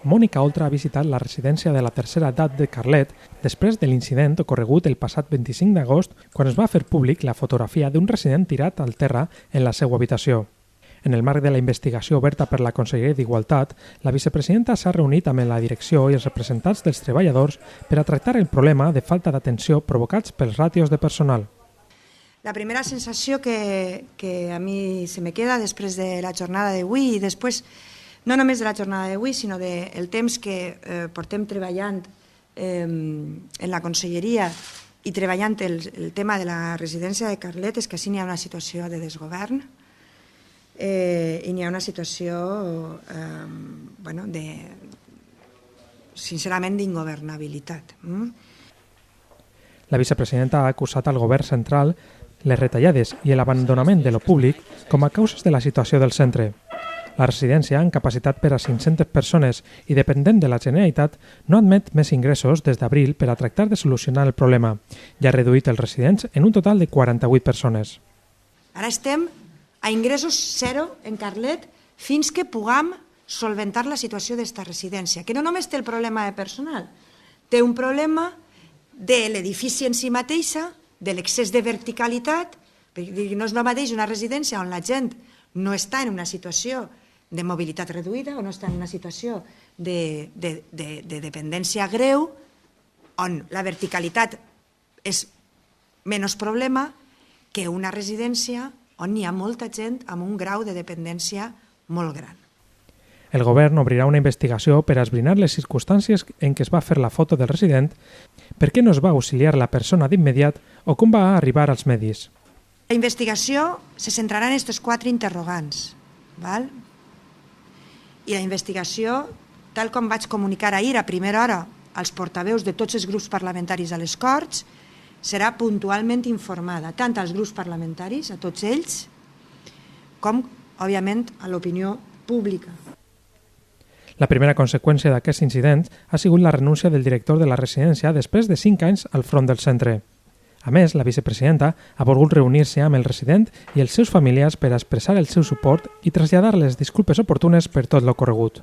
Mònica Oltra ha visitat la residència de la tercera edat de Carlet després de l'incident ocorregut el passat 25 d'agost quan es va fer públic la fotografia d'un resident tirat al terra en la seva habitació. En el marc de la investigació oberta per la Conselleria d'Igualtat, la vicepresidenta s'ha reunit amb la direcció i els representants dels treballadors per a tractar el problema de falta d'atenció provocats pels ràtios de personal. La primera sensació que a mi se me queda després de la jornada d'avui i després, no només de la jornada d'avui, sinó del temps que portem treballant en la Conselleria i treballant el tema de la residència de Carlet, és que sí n'hi ha una situació de desgovern i n'hi ha una situació, sincerament, d'ingovernabilitat. La vicepresidenta ha acusat al govern central les retallades i l'abandonament de lo públic com a causes de la situació del centre. La residència, amb capacitat per a 500 persones i dependent de la Generalitat, no admet més ingressos des d'abril per a tractar de solucionar el problema i ha reduït els residents en un total de 48 persones. Ara estem a ingressos zero en Carlet fins que puguem solventar la situació d'esta residència, que no només té el problema de personal, té un problema de l'edifici en si mateixa, de l'excés de verticalitat, perquè no és el mateix una residència on la gent no està en una situació de mobilitat reduïda o no està en una situació de dependència greu, on la verticalitat és menys problema que una residència on hi ha molta gent amb un grau de dependència molt gran. El govern obrirà una investigació per a esbrinar les circumstàncies en què es va fer la foto del resident, per què no es va auxiliar la persona d'immediat o com va arribar als medis. La investigació se centrarà en aquests 4 interrogants. I la investigació, tal com vaig comunicar ahir a primera hora als portaveus de tots els grups parlamentaris a les Corts, serà puntualment informada, tant als grups parlamentaris, a tots ells, com, òbviament, a l'opinió pública. La primera conseqüència d'aquest incident ha sigut la renúncia del director de la residència després de 5 anys al front del centre. A més, la vicepresidenta ha volgut reunir-se amb el resident i els seus familiars per a expressar el seu suport i traslladar les disculpes oportunes per tot l'ocorregut.